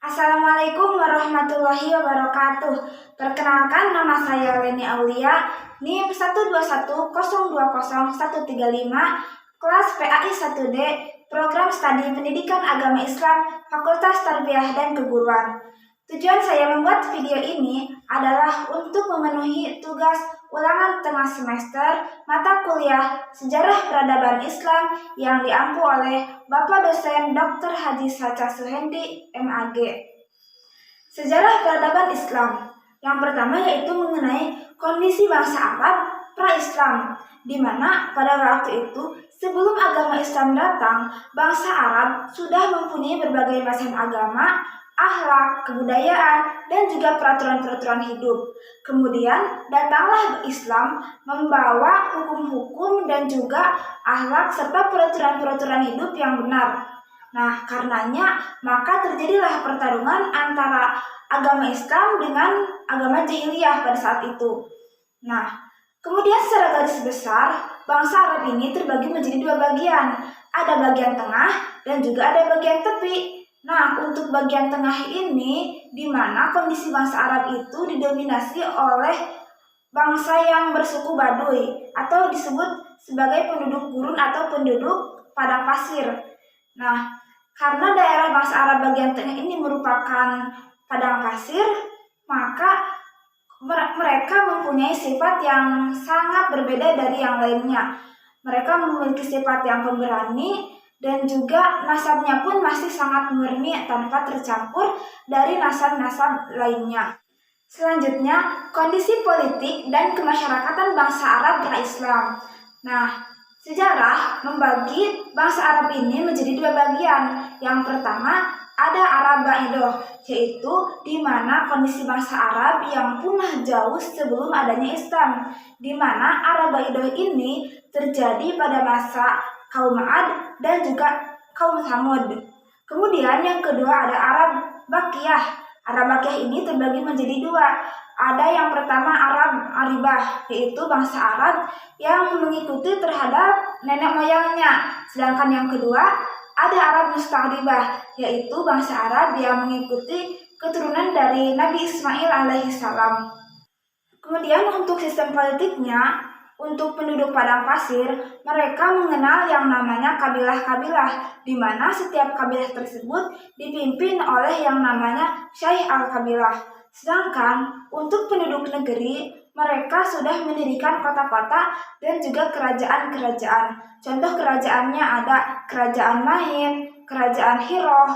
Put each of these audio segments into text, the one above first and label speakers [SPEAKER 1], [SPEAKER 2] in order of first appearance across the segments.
[SPEAKER 1] Assalamualaikum warahmatullahi wabarakatuh. Perkenalkan, nama saya Leni Aulia, NIM 121020135, kelas PAI 1D, Program Studi Pendidikan Agama Islam, Fakultas Tarbiyah dan Keguruan. Tujuan saya membuat video ini adalah untuk memenuhi tugas ulangan tengah semester mata kuliah Sejarah Peradaban Islam yang diampu oleh Bapak dosen Dr. Haji Sacha Suhendi, MAG. Sejarah peradaban Islam. Yang pertama yaitu mengenai kondisi bangsa Arab pra-Islam, di mana pada waktu itu sebelum agama Islam datang, bangsa Arab sudah mempunyai berbagai macam agama, akhlak, kebudayaan, dan juga peraturan-peraturan hidup. Kemudian datanglah Islam membawa hukum-hukum dan juga akhlak serta peraturan-peraturan hidup yang benar. Nah, karenanya maka terjadilah pertarungan antara agama Islam dengan agama jahiliyah pada saat itu. Nah, kemudian secara garis besar, bangsa Arab ini terbagi menjadi dua bagian. Ada bagian tengah dan juga ada bagian tepi. Nah, untuk bagian tengah ini, di mana kondisi bangsa Arab itu didominasi oleh bangsa yang bersuku Baduy atau disebut sebagai penduduk gurun atau penduduk padang pasir. Nah, karena daerah bangsa Arab bagian tengah ini merupakan padang pasir, maka mereka mempunyai sifat yang sangat berbeda dari yang lainnya. Mereka memiliki sifat yang pemberani dan juga nasabnya pun masih sangat murni tanpa tercampur dari nasab-nasab lainnya. Selanjutnya, kondisi politik dan kemasyarakatan bangsa Arab pra-Islam. Nah, sejarah membagi bangsa Arab ini menjadi dua bagian. Yang pertama, ada Arab Ba'idoh, yaitu di mana kondisi bangsa Arab yang punah jauh sebelum adanya Islam, di mana Arab Ba'idoh ini terjadi pada masa kaum Ad dan juga kaum Thamud. Kemudian yang kedua ada Arab Baqiyah. Arab Baqiyah ini terbagi menjadi dua. Ada yang pertama Arab Aribah, yaitu bangsa Arab yang mengikuti terhadap nenek moyangnya. Sedangkan yang kedua ada Arab Musta'ribah, yaitu bangsa Arab yang mengikuti keturunan dari Nabi Ismail alaihissalam. Kemudian untuk sistem politiknya, untuk penduduk padang pasir, mereka mengenal yang namanya kabilah-kabilah, di mana setiap kabilah tersebut dipimpin oleh yang namanya Syekh al-Kabilah. Sedangkan untuk penduduk negeri, mereka sudah mendirikan kota-kota dan juga kerajaan-kerajaan. Contoh kerajaannya ada Kerajaan Mahin, Kerajaan Hiroh,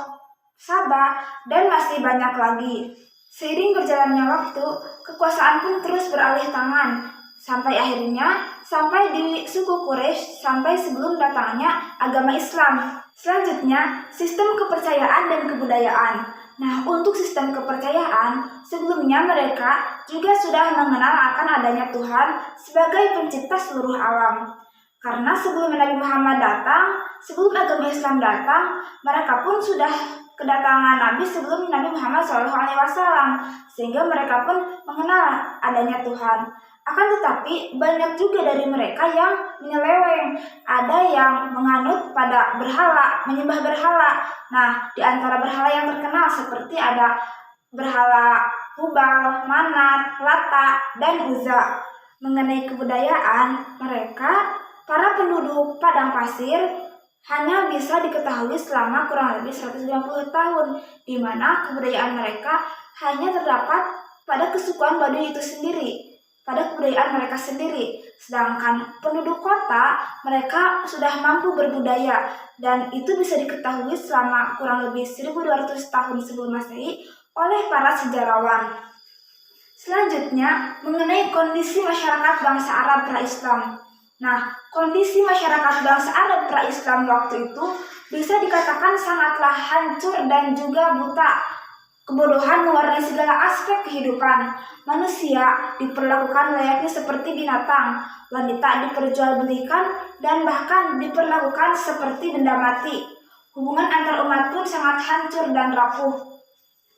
[SPEAKER 1] Sabah, dan masih banyak lagi. Seiring berjalannya waktu, kekuasaan pun terus beralih tangan, sampai di suku Quraisy sampai sebelum datangnya agama Islam. Selanjutnya, sistem kepercayaan dan kebudayaan. Nah, untuk sistem kepercayaan, sebelumnya mereka juga sudah mengenal akan adanya Tuhan sebagai pencipta seluruh alam. Karena sebelum Nabi Muhammad datang, sebelum agama Islam datang, mereka pun sudah kedatangan Nabi sebelum Nabi Muhammad SAW, sehingga mereka pun mengenal adanya Tuhan. Akan tetapi banyak juga dari mereka yang menyeleweng. Ada yang menganut pada berhala, menyembah berhala. Nah, di antara berhala yang terkenal seperti ada berhala Hubal, Manat, Lata, dan Uzza. Mengenai kebudayaan, mereka, para penduduk padang pasir, hanya bisa diketahui selama kurang lebih 150 tahun, di mana kebudayaan mereka hanya terdapat pada kesukuan Baduy itu sendiri, pada kebudayaan mereka sendiri. Sedangkan penduduk kota, mereka sudah mampu berbudaya, dan itu bisa diketahui selama kurang lebih 1200 tahun sebelum Masehi oleh para sejarawan. Selanjutnya, mengenai kondisi masyarakat bangsa Arab pra-Islam. Nah, kondisi masyarakat bangsa Arab pra-Islam waktu itu bisa dikatakan sangatlah hancur dan juga buta. Kebodohan mewarnai segala aspek kehidupan. Manusia diperlakukan layaknya seperti binatang, wanita diperjualbelikan, dan bahkan diperlakukan seperti benda mati. Hubungan antar umat pun sangat hancur dan rapuh.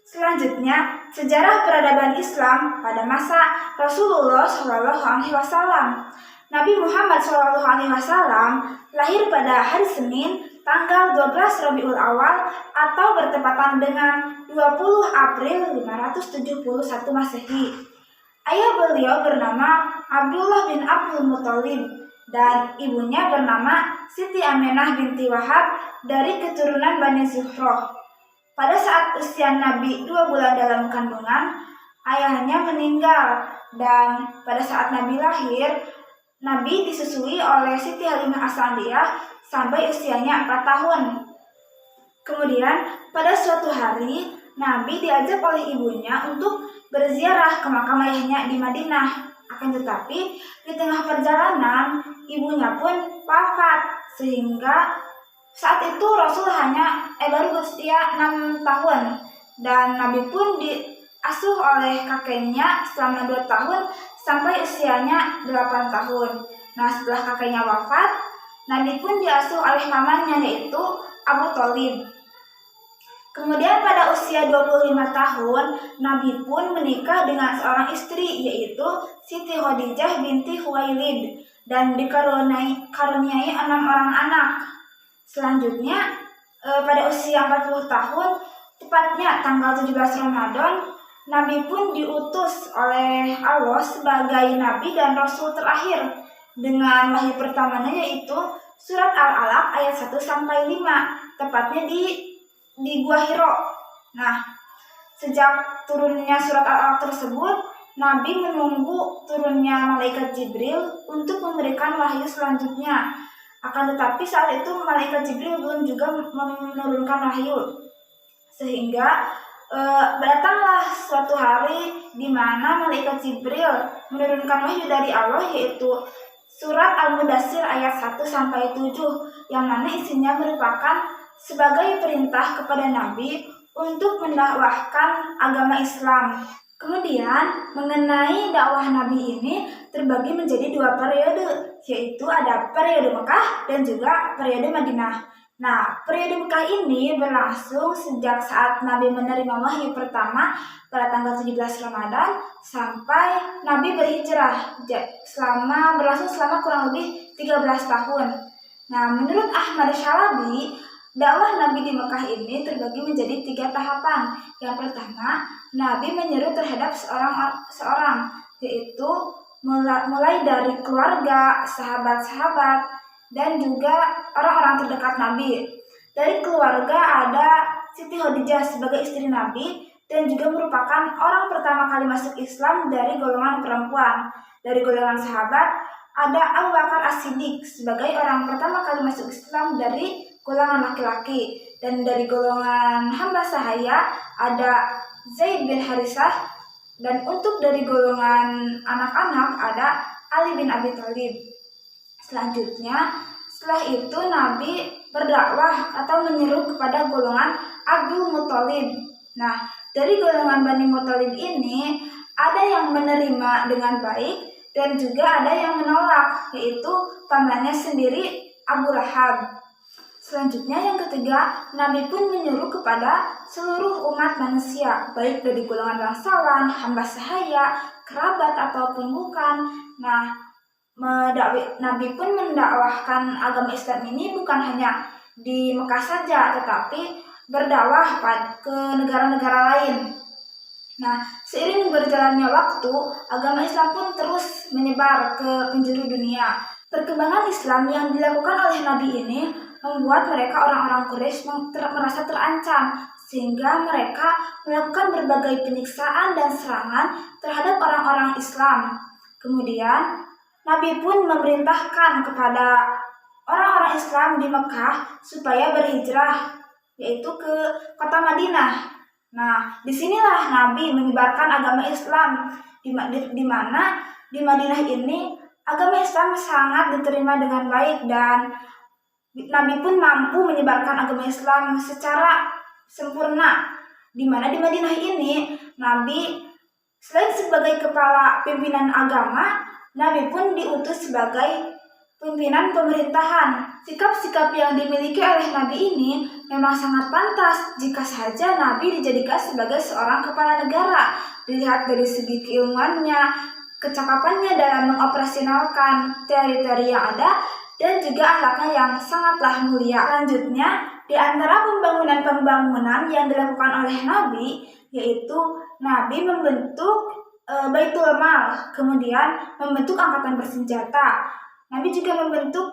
[SPEAKER 1] Selanjutnya, sejarah peradaban Islam pada masa Rasulullah SAW. Nabi Muhammad SAW lahir pada hari Senin tanggal 12 Rabiul Awal atau bertepatan dengan 20 April 571 Masehi. Ayah beliau bernama Abdullah bin Abdul Muthalib dan ibunya bernama Siti Aminah binti Wahab dari keturunan Bani Zuhroh. Pada saat usia Nabi 2 bulan dalam kandungan, ayahnya meninggal dan pada saat Nabi lahir, Nabi disusui oleh Siti Halimah As-Sa'diyah sampai usianya 4 tahun. Kemudian pada suatu hari, Nabi diajak oleh ibunya untuk berziarah ke makam ayahnya di Madinah. Akan tetapi, di tengah perjalanan, ibunya pun wafat sehingga saat itu Rasul baru berusia 6 tahun dan Nabi pun diasuh oleh kakeknya selama 2 tahun sampai usianya 8 tahun. Nah, setelah kakeknya wafat, Nabi pun diasuh oleh pamannya yaitu Abu Thalib. Kemudian pada usia 25 tahun, Nabi pun menikah dengan seorang istri yaitu Siti Khadijah binti Khuwailid dan dikaruniai 6 orang anak. Selanjutnya, pada usia 40 tahun, tepatnya tanggal 17 Ramadan, Nabi pun diutus oleh Allah sebagai Nabi dan Rasul terakhir dengan wahyu pertamanya yaitu surat Al-Alaq ayat 1-5, tepatnya di Gua Hiro. Nah, sejak turunnya surat Al-Alaq tersebut, Nabi menunggu turunnya malaikat Jibril untuk memberikan wahyu selanjutnya. Akan tetapi saat itu malaikat Jibril belum juga menurunkan wahyu. Sehingga datanglah suatu hari di mana malaikat Jibril menurunkan wahyu dari Allah yaitu surat Al-Mudaththir ayat 1-7 yang mana isinya merupakan sebagai perintah kepada Nabi untuk mendakwahkan agama Islam. Kemudian mengenai dakwah Nabi ini terbagi menjadi 2 periode, yaitu ada periode Mekah dan juga periode Madinah. Nah, periode Mekah ini berlangsung sejak saat Nabi menerima wahyu pertama pada tanggal 17 Ramadan sampai Nabi berhijrah berlangsung selama kurang lebih 13 tahun. Nah, menurut Ahmad Syalabi, dakwah Nabi di Mekah ini terbagi menjadi 3 tahapan. Yang pertama, Nabi menyeru terhadap seorang, yaitu mulai dari keluarga, sahabat-sahabat, dan juga orang-orang terdekat Nabi. Dari keluarga ada Siti Khadijah sebagai istri Nabi dan juga merupakan orang pertama kali masuk Islam dari golongan perempuan. Dari golongan sahabat ada Abu Bakar As-Siddiq sebagai orang pertama kali masuk Islam dari golongan laki-laki, dan dari golongan hamba sahaya ada Zaid bin Harisah, dan untuk dari golongan anak-anak ada Ali bin Abi Thalib. Selanjutnya, setelah itu Nabi berdakwah atau menyeru kepada golongan Abdul Muthalib. Nah, dari golongan Bani Muthalib ini ada yang menerima dengan baik dan juga ada yang menolak, yaitu pamannya sendiri Abu Lahab. Selanjutnya yang ketiga, Nabi pun menyuruh kepada seluruh umat manusia, baik dari golongan bangsawan, hamba sahaya, kerabat ataupun bukan. Nah, Nabi pun mendakwahkan agama Islam ini bukan hanya di Mekah saja, tetapi berdakwah ke negara-negara lain. Nah, seiring berjalannya waktu, agama Islam pun terus menyebar ke penjuru dunia. Perkembangan Islam yang dilakukan oleh Nabi ini membuat mereka orang-orang Quraisy merasa terancam, sehingga mereka melakukan berbagai penyiksaan dan serangan terhadap orang-orang Islam. Kemudian, Nabi pun memerintahkan kepada orang-orang Islam di Mekah supaya berhijrah, yaitu ke kota Madinah. Nah, disinilah Nabi menyebarkan agama Islam, di mana di Madinah ini agama Islam sangat diterima dengan baik dan Nabi pun mampu menyebarkan agama Islam secara sempurna, di mana di Madinah ini Nabi selain sebagai kepala pimpinan agama, Nabi pun diutus sebagai pimpinan pemerintahan. Sikap-sikap yang dimiliki oleh Nabi ini memang sangat pantas jika saja Nabi dijadikan sebagai seorang kepala negara. Dilihat dari segi keilmuannya, kecakapannya dalam mengoperasionalkan teori-teori yang ada, dan juga akhlaknya yang sangatlah mulia. Selanjutnya, di antara pembangunan-pembangunan yang dilakukan oleh Nabi, yaitu Nabi membentuk Baitul Mal, kemudian membentuk angkatan bersenjata. Nabi juga membentuk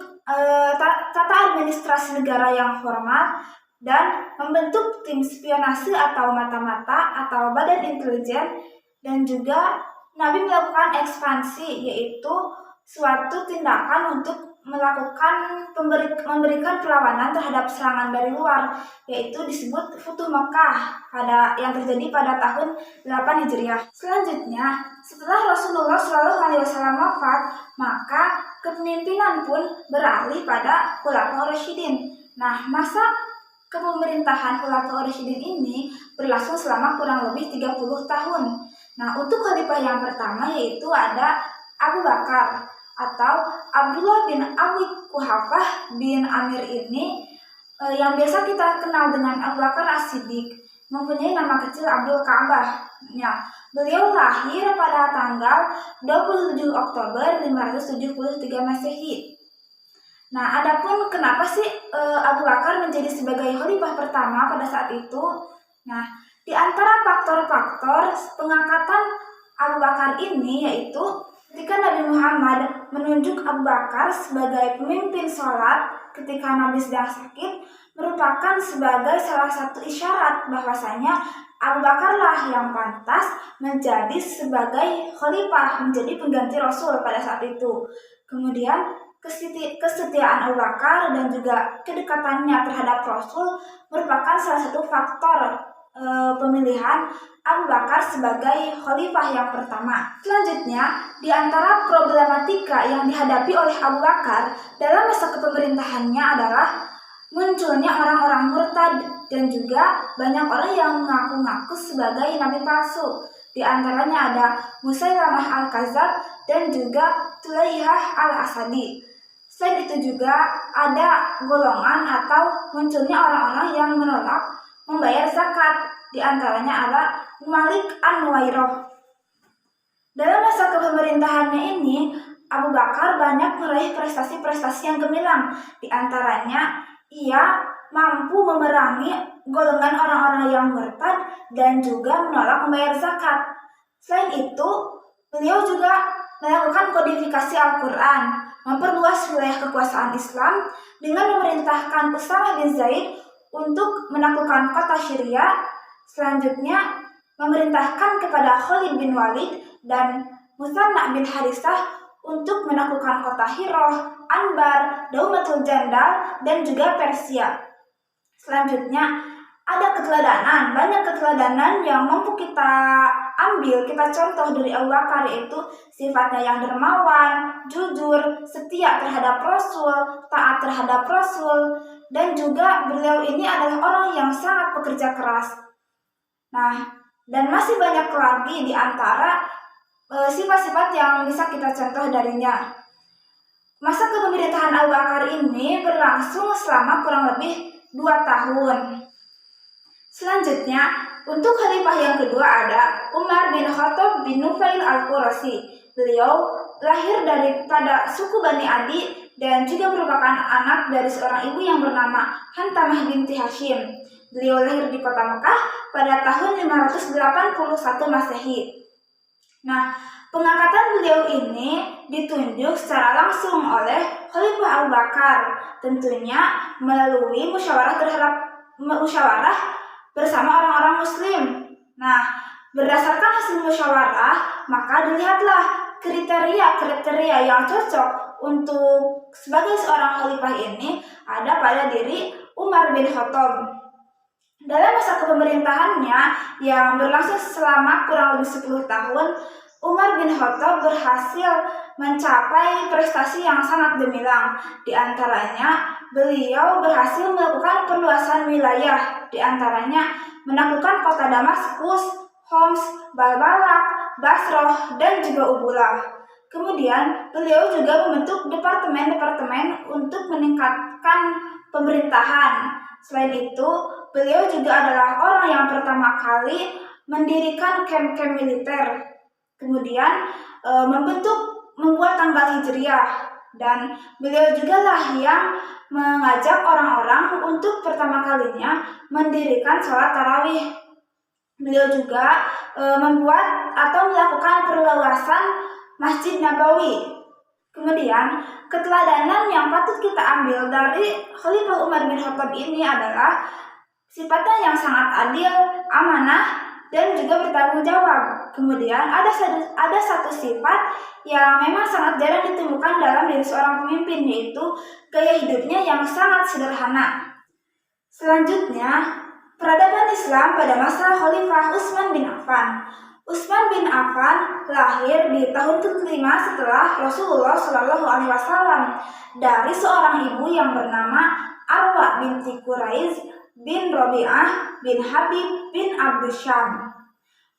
[SPEAKER 1] tata administrasi negara yang formal dan membentuk tim spionase atau mata-mata atau badan intelijen, dan juga Nabi melakukan ekspansi, yaitu suatu tindakan untuk memberikan perlawanan terhadap serangan dari luar, yaitu disebut Futuh Makkah yang terjadi pada tahun 8 Hijriah. Selanjutnya, setelah Rasulullah SAW wafat, maka kepemimpinan pun beralih pada Khulafaur Rasyidin. Nah, masa kepemerintahan Khulafaur Rasyidin ini berlangsung selama kurang lebih 30 tahun. Nah, untuk khalifah yang pertama yaitu ada Abu Bakar atau Abdullah bin Abi Quhafah bin Amir ini yang biasa kita kenal dengan Abu Bakar As-Siddiq, mempunyai nama kecil Abdul Ka'bah. Ya, beliau lahir pada tanggal 27 Oktober 573 Masehi. Nah, adapun kenapa sih Abu Bakar menjadi sebagai khalifah pertama pada saat itu? Nah, di antara faktor-faktor pengangkatan Abu Bakar ini yaitu ketika Nabi Muhammad menunjuk Abu Bakar sebagai pemimpin sholat ketika Nabi sedang sakit, merupakan sebagai salah satu isyarat bahwasanya Abu Bakarlah yang pantas menjadi sebagai khalifah, menjadi pengganti Rasul pada saat itu. Kemudian kesetiaan Abu Bakar dan juga kedekatannya terhadap Rasul merupakan salah satu faktor pemilihan Abu Bakar sebagai khalifah yang pertama. Selanjutnya, di antara problematika yang dihadapi oleh Abu Bakar dalam masa kepemerintahannya adalah munculnya orang-orang murtad dan juga banyak orang yang mengaku-ngaku sebagai nabi palsu. Di antaranya ada Musailamah Al-Kadzab dan juga Tulaihah Al-Asadi. Selain itu juga ada golongan atau munculnya orang-orang yang menolak membayar zakat, di antaranya ada Malik An-Nuwairoh. Dalam masa kepemerintahannya ini, Abu Bakar banyak meraih prestasi-prestasi yang gemilang. Di antaranya, ia mampu memerangi golongan orang-orang yang murtad dan juga menolak membayar zakat. Selain itu, beliau juga melakukan kodifikasi Al-Quran, memperluas wilayah kekuasaan Islam dengan memerintahkan Usamah bin Zaid untuk menaklukkan kota Syria. Selanjutnya, memerintahkan kepada Khalid bin Walid dan Musanna bin Harisah untuk menaklukkan kota Hirah, Anbar, Daumatul Jandal, dan juga Persia. Selanjutnya, ada keteladanan, banyak keteladanan yang mampu kita ambil, kita contoh dari Abu Bakar, yaitu sifatnya yang dermawan, jujur, setia terhadap Rasul, taat terhadap Rasul, dan juga beliau ini adalah orang yang sangat pekerja keras. Nah, dan masih banyak lagi di antara sifat-sifat yang bisa kita contoh darinya. Masa kepemerintahan Abu Bakar ini berlangsung selama kurang lebih 2 tahun. Selanjutnya, untuk khalifah yang kedua ada Umar bin Khattab bin Nufail Al-Qurashi. Beliau lahir pada suku Bani Adi dan juga merupakan anak dari seorang ibu yang bernama Hantamah binti Hashim. Beliau lahir di kota Mekah pada tahun 581 Masehi. Nah, pengangkatan beliau ini ditunjuk secara langsung oleh Khalifah Abu Bakar, tentunya melalui musyawarah bersama orang-orang Muslim. Nah, berdasarkan hasil musyawarah, maka dilihatlah kriteria yang cocok untuk sebagai seorang khalifah ini ada pada diri Umar bin Khattab. Dalam masa kepemerintahannya yang berlangsung selama kurang lebih 10 tahun, Umar bin Khattab berhasil mencapai prestasi yang sangat gemilang. Di antaranya, beliau berhasil melakukan perluasan wilayah, di antaranya menaklukkan kota Damaskus, Homs, Balbalak, Basroh, dan juga Ubulah. Kemudian, beliau juga membentuk departemen-departemen untuk meningkatkan pemerintahan. Selain itu, beliau juga adalah orang yang pertama kali mendirikan kamp-kamp militer. Kemudian membuat tanggal Hijriah. dan beliau juga lah yang mengajak orang-orang untuk pertama kalinya mendirikan sholat tarawih. Beliau juga membuat atau melakukan perluasan Masjid Nabawi. Kemudian, keteladanan yang patut kita ambil dari Khalifah Umar bin Khattab ini adalah sifatnya yang sangat adil, amanah, dan juga bertanggung jawab. Kemudian ada satu sifat yang memang sangat jarang ditemukan dalam diri seorang pemimpin, yaitu gaya hidupnya yang sangat sederhana. Selanjutnya, peradaban Islam pada masa Khalifah Utsman bin Affan. Utsman bin Affan lahir di tahun ke-5 setelah Rasulullah SAW dari seorang ibu yang bernama Arwa binti Quraiz bin Rabi'ah bin Habib bin Abdul Syam.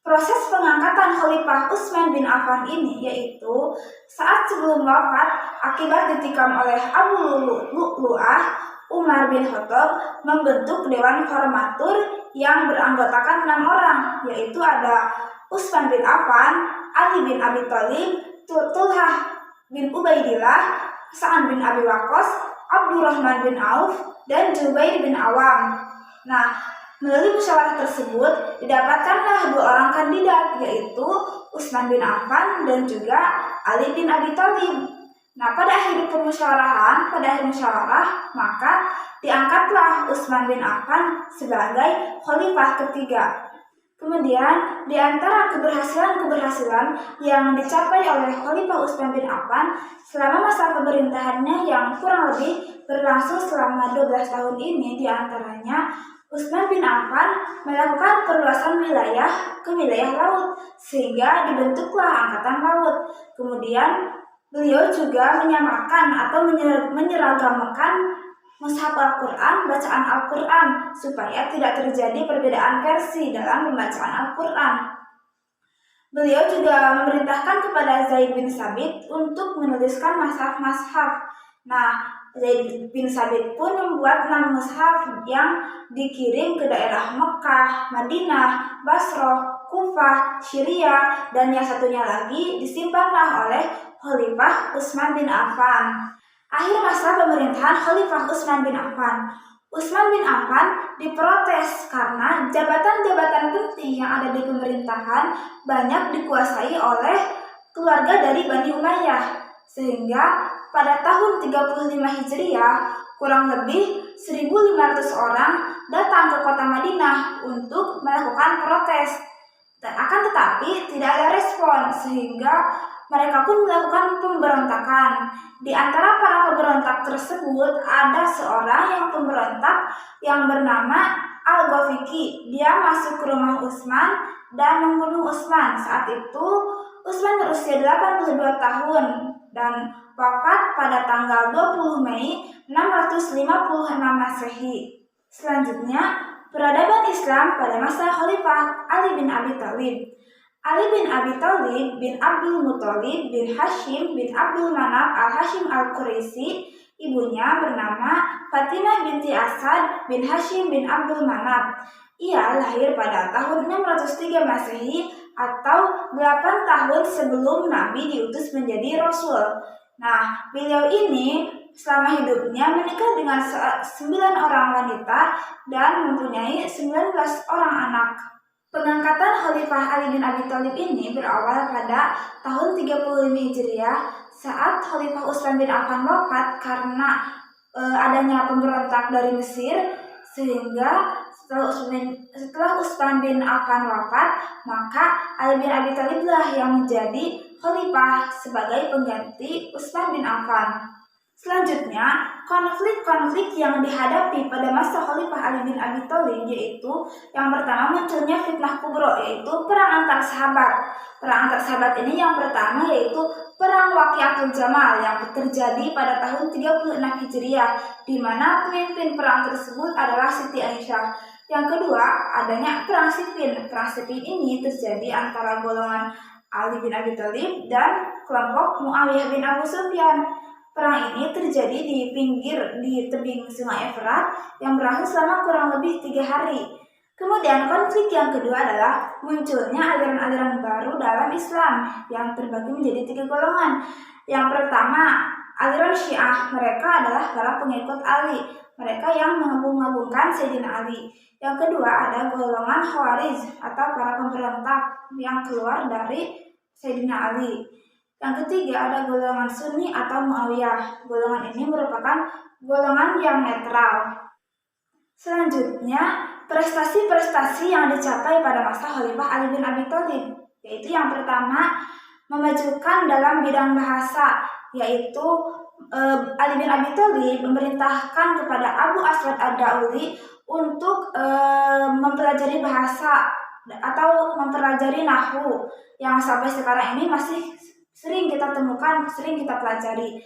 [SPEAKER 1] Proses pengangkatan Khalifah Utsman bin Affan ini yaitu saat sebelum wafat akibat ditikam oleh Abu Lu'lu'ah, Umar bin Khattab membentuk Dewan Hormatur yang beranggotakan 6 orang, yaitu ada Utsman bin Affan, Ali bin Abi Thalib, Tulhah bin Ubaidillah, Sa'ad bin Abi Waqqas, Abdurrahman bin Auf, dan Jubair bin Awam. Nah, melalui musyawarah tersebut didapatkanlah 2 orang kandidat, yaitu Utsman bin Affan dan juga Ali bin Abi Thalib. Nah, pada akhir musyawarah, maka diangkatlah Utsman bin Affan sebagai khalifah ketiga. Kemudian, di antara keberhasilan yang dicapai oleh Khalifah Utsman bin Affan selama masa pemerintahannya yang kurang lebih berlangsung selama 12 tahun ini, di antaranya Utsman bin Affan melakukan perluasan wilayah ke wilayah laut sehingga dibentuklah Angkatan Laut. Kemudian beliau juga menyamakan atau menyeragamkan mushaf Al-Quran, bacaan Al-Quran, supaya tidak terjadi perbedaan versi dalam pembacaan Al-Quran. Beliau juga memerintahkan kepada Zaid bin Sabit untuk menuliskan mushaf-mushaf. Nah, Zaid bin Sabit pun membuat 6 mushaf yang dikirim ke daerah Mekah, Madinah, Basrah, Kufah, Syria, dan yang satunya lagi disimpanlah oleh Khalifah Utsman bin Affan. Akhir masa pemerintahan Khalifah Utsman bin Affan. Utsman bin Affan diprotes karena jabatan-jabatan penting yang ada di pemerintahan banyak dikuasai oleh keluarga dari Bani Umayyah, sehingga pada tahun 35 Hijriah kurang lebih 1.500 orang datang ke kota Madinah untuk melakukan protes. Akan tetapi tidak ada respon, sehingga mereka pun melakukan pemberontakan. Di antara para pemberontak tersebut ada seorang yang pemberontak yang bernama Al-Ghafiqi. Dia masuk ke rumah Utsman dan membunuh Utsman. Saat itu Utsman berusia 82 tahun dan wafat pada tanggal 20 Mei 656 Masehi. Selanjutnya, peradaban Islam pada masa Khalifah Ali bin Abi Thalib. Ali bin Abi Thalib bin Abdul Muthalib bin Hashim bin Abdul Manaf al-Hashim al-Quraisy. Ibunya bernama Fatimah binti Asad bin Hashim bin Abdul Manaf. Ia lahir pada tahun 603 Masehi atau 8 tahun sebelum Nabi diutus menjadi Rasul. Nah, beliau ini selama hidupnya menikah dengan 9 orang wanita dan mempunyai 19 orang anak. Pengangkatan Khalifah Ali bin Abi Thalib ini berawal pada tahun 35 Hijriah saat Khalifah Utsman bin Affan wafat karena adanya pemberontak dari Mesir, sehingga setelah Utsman bin Affan wafat, maka Ali bin Abi Thalib lah yang menjadi khalifah sebagai pengganti Utsman bin Affan. Selanjutnya, konflik-konflik yang dihadapi pada masa Khalifah Ali bin Abi Thalib yaitu yang pertama munculnya fitnah kubro, yaitu perang antar sahabat. Perang antar sahabat ini yang pertama yaitu perang Waqiatul Jamal yang terjadi pada tahun 36 Hijriah, di mana pemimpin perang tersebut adalah Siti Aisyah. Yang kedua, adanya perang Siffin. Perang Siffin ini terjadi antara golongan Ali bin Abi Thalib dan kelompok Muawiyah bin Abu Sufyan. Perang ini terjadi di tebing Sungai Efrat yang berlangsung selama kurang lebih 3 hari. Kemudian konflik yang kedua adalah munculnya aliran-aliran baru dalam Islam yang terbagi menjadi 3 golongan. Yang pertama aliran Syiah. Mereka adalah para pengikut Ali. Mereka yang mengagung-agungkan Sayyidina Ali. Yang kedua ada golongan Khawarij atau para pemberontak yang keluar dari Sayyidina Ali. Yang ketiga ada golongan Sunni atau Muawiyah. Golongan ini merupakan golongan yang netral. Selanjutnya, prestasi-prestasi yang dicapai pada masa Khalifah Ali bin Abi Thalib, yaitu yang pertama memajukan dalam bidang bahasa, yaitu Ali bin Abi Thalib memerintahkan kepada Abu Aswad Ad-Dauli untuk mempelajari bahasa atau mempelajari nahwu yang sampai sekarang ini masih sering kita temukan, sering kita pelajari.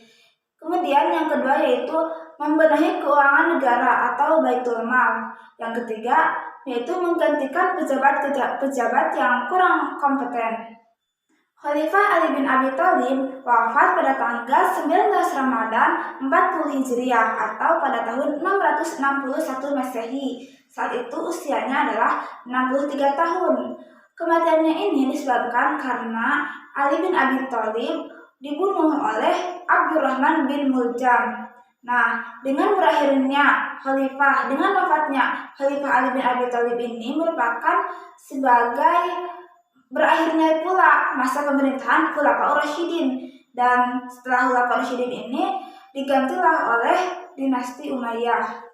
[SPEAKER 1] Kemudian yang kedua yaitu membenahi keuangan negara atau Baitul Mal. Yang ketiga yaitu menggantikan pejabat yang kurang kompeten. Khalifah Ali bin Abi Thalib wafat pada tanggal 19 Ramadan 40 Hijriah atau pada tahun 661 Masehi. Saat itu usianya adalah 63 tahun. Kematiannya ini disebabkan karena Ali bin Abi Thalib dibunuh oleh Abdurrahman bin Muljam. Nah, dengan wafatnya Khalifah Ali bin Abi Thalib ini merupakan sebagai berakhirnya pula masa pemerintahan Khulafaur Rasyidin, dan setelah Khulafaur Rasyidin ini digantilah oleh dinasti Umayyah.